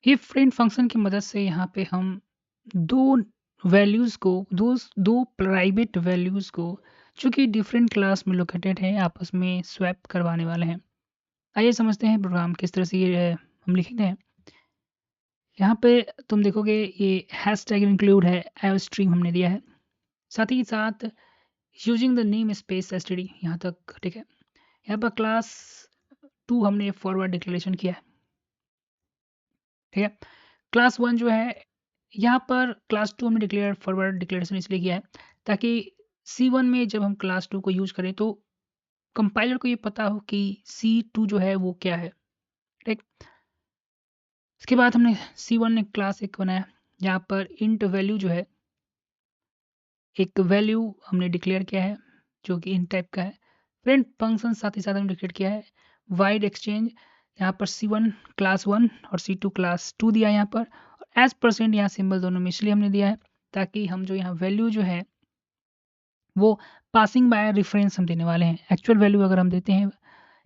ये friend function की मदद से यहाँ पे हम दो वैल्यूज़ को दो प्राइवेट वैल्यूज़ को जो कि डिफरेंट क्लास में लोकेटेड है आपस में स्वैप करवाने वाले हैं। आइए समझते हैं प्रोग्राम किस तरह से ये हम लिखेंगे। यहाँ पे तुम देखोगे ये हैशटैग इंक्लूड है आईओस्ट्रीम हमने दिया है। साथ ही साथ using the name space STD यहाँ तक ठीक है। यहाँ पर क्लास 2 हमने फॉरवर्ड डिक्लेरेशन किया है। ठीक है। क्लास 1 जो है यहाँ पर क्लास 2 हमने डिक्लेयर फॉरवर्ड डिक्लेरेशन इसलिए किया है ताकि C1 में जब हम क्लास 2 को यूज़ करें तो कंपाइलर को ये पता हो कि C2 जो है वो क्या है। ठीक। इसके बाद हमने C1 ने क्लास एक बनाया जहाँ पर इंट वैल्यू जो है एक वैल्यू हमने डिक्लेयर किया है जो कि इंट टाइप का है। फ्रेंड फंक्शन साथ ही साथ हमने डिक्लेयर किया है वाइड एक्सचेंज यहाँ पर C1 क्लास 1 और C2 क्लास 2 दिया है यहाँ पर एज परसेंट यहाँ सिंबल दोनों में इसलिए हमने दिया है ताकि हम जो यहाँ वैल्यू जो है वो पासिंग बाय रेफरेंस हम देने वाले हैं। एक्चुअल वैल्यू अगर हम देते हैं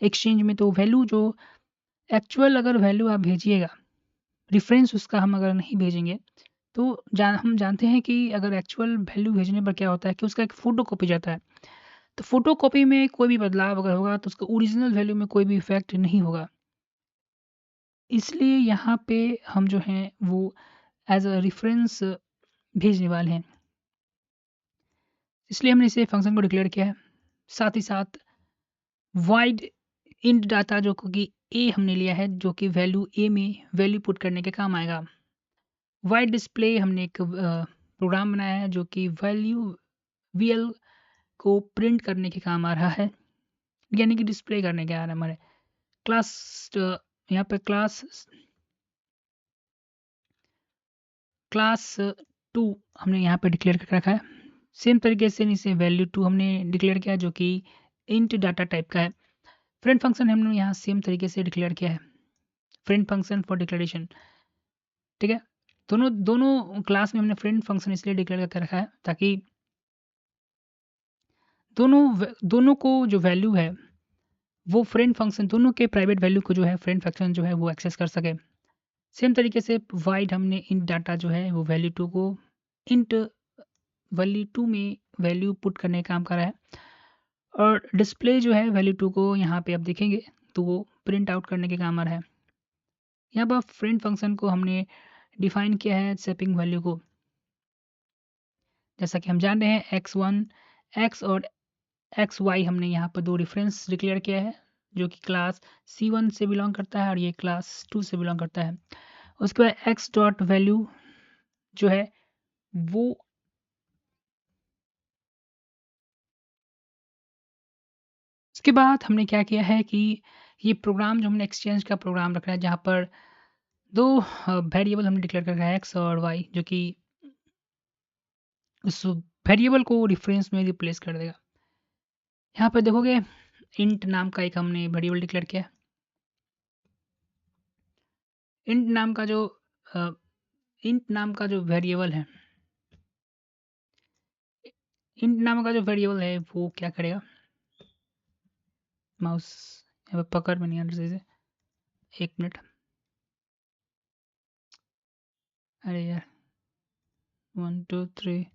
एक्सचेंज में तो वैल्यू जो एक्चुअल अगर वैल्यू आप भेजिएगा रेफरेंस उसका हम अगर नहीं भेजेंगे तो हम जानते हैं कि अगर एक्चुअल वैल्यू भेजने पर क्या होता है कि उसका एक फ़ोटो कॉपी जाता है। तो फ़ोटो कॉपी में कोई भी बदलाव अगर होगा तो उसका ओरिजिनल वैल्यू में कोई भी इफ़ेक्ट नहीं होगा। इसलिए यहाँ पे हम जो हैं वो एज़ अ रेफरेंस भेजने वाले हैं। इसलिए हमने इसे फ़ंक्शन को डिक्लेयर किया है। साथ ही साथ वॉइड इंट डाटा जो कि ए हमने लिया है जो कि वैल्यू ए में वैल्यू पुट करने के काम आएगा। वॉइड डिस्प्ले हमने एक प्रोग्राम बनाया है जो कि वैल्यू वीएल को प्रिंट करने के काम आ रहा है यानी कि डिस्प्ले करने के आ रहा है हमारे क्लास यहाँ पे क्लास 2 हमने यहाँ पे डिक्लेयर करके रखा है। सेम तरीके से इसे वैल्यू 2 हमने डिक्लेयर किया जो कि इंट डाटा टाइप का है। फ्रेंड फंक्शन हमने यहाँ सेम तरीके से डिक्लेयर किया है फ्रेंड फंक्शन फॉर डिक्लेरेशन। ठीक है। दोनों दोनों क्लास में हमने फ्रेंड फंक्शन इसलिए डिक्लेयर करके रखा है ताकि दोनों को जो वैल्यू है वो फ्रेंड फंक्शन दोनों के प्राइवेट वैल्यू को जो है फ्रेंड फंक्शन जो है वो एक्सेस कर सके। सेम तरीके से वाइड हमने इंट डाटा जो है वो वैल्यू 2 को इंट वैल्यू 2 में वैल्यू पुट करने का काम कर रहा है और डिस्प्ले जो है वैल्यू 2 को यहाँ पे आप देखेंगे तो वो प्रिंट आउट करने के काम आ रहा है। यहाँ पर फ्रेंड फंक्शन को हमने डिफाइन किया है सेपिंग वैल्यू को जैसा कि हम जान रहे हैं x1 x और xy हमने यहाँ पर दो रेफरेंस डिक्लेयर किया है जो कि क्लास C1 से बिलोंग करता है और ये क्लास 2 से बिलोंग करता है। उसके बाद x डॉट वैल्यू जो है वो उसके बाद हमने क्या किया है कि ये प्रोग्राम जो हमने एक्सचेंज का प्रोग्राम रखा है जहाँ पर दो वेरिएबल हमने डिक्लेयर कर रखा है एक्स और वाई जो कि उस वेरिएबल को रेफरेंस में रिप्लेस कर देगा। यहाँ पर देखोगे इंट नाम का एक हमने वेरिएबल डिक्लेयर किया है। इंट नाम का जो इंट नाम का जो वेरिएबल है इंट नाम का जो वेरिएबल है वो क्या करेगा माउस यहाँ पे पकड़ में नहीं आ रहा से एक मिनट अरे यार 1 2 3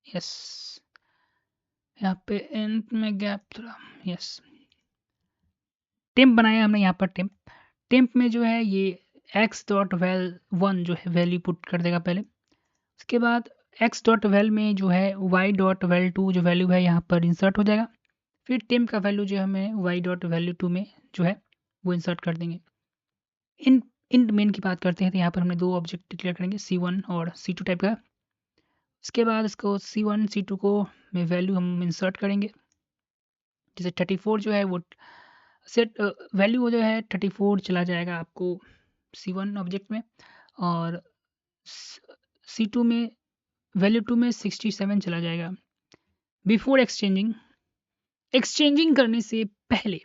यस यहाँ पे एंड में गैप थोड़ा यस टेम्प बनाया हमने यहाँ पर टेम्प में जो है ये एक्स डॉट वेल 1 जो है वैल्यू पुट कर देगा पहले। उसके बाद एक्स डॉट वेल में जो है वाई डॉट वेल 2 जो वैल्यू है यहाँ पर इंसर्ट हो जाएगा। फिर टेम्प का वैल्यू जो हमें वाई डॉट वैल्यू 2 में जो है वो इंसर्ट कर देंगे। इन इन मेन की बात करते हैं तो यहाँ पर हमने दो ऑब्जेक्ट डिक्लेयर करेंगे C1 और C2 टाइप का। इसके बाद इसको C1 C2 को में वैल्यू हम इंसर्ट करेंगे जैसे 34 जो है वो सेट वैल्यू जो है 34 चला जाएगा आपको C1 ऑब्जेक्ट में और C2 में वैल्यू 2 में 67 चला जाएगा। बिफोर एक्सचेंजिंग करने से पहले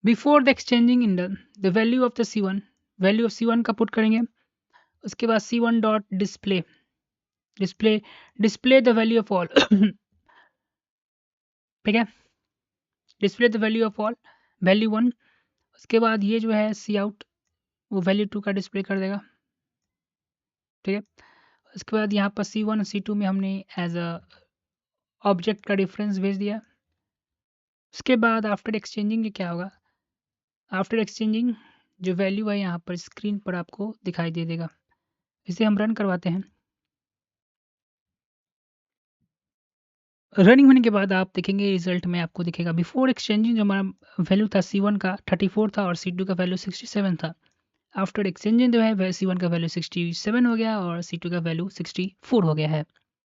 before the exchanging in the value of the value of C1 का पुट करेंगे। उसके बाद C1 dot display display display the value of all ठीक है display the value of all value 1। उसके बाद ये जो है सी आउट वो वैल्यू 2 का डिस्प्ले कर देगा। ठीक है, उसके बाद यहाँ पर C1 और C2 में हमने एज अ ऑब्जेक्ट का डिफरेंस भेज दिया। उसके बाद आफ्टर एक्सचेंजिंग ये क्या होगा, आफ्टर एक्सचेंजिंग जो वैल्यू है यहाँ पर स्क्रीन पर आपको दिखाई दे देगा। इसे हम रन करवाते हैं। रनिंग होने के बाद आप देखेंगे रिजल्ट में आपको दिखेगा बिफोर एक्सचेंजिंग जो हमारा वैल्यू था C1 का 34 था और C2 का वैल्यू 67 था। आफ्टर एक्सचेंजिंग जो है C1 का वैल्यू 67 हो गया और C2 का वैल्यू 64 हो गया है।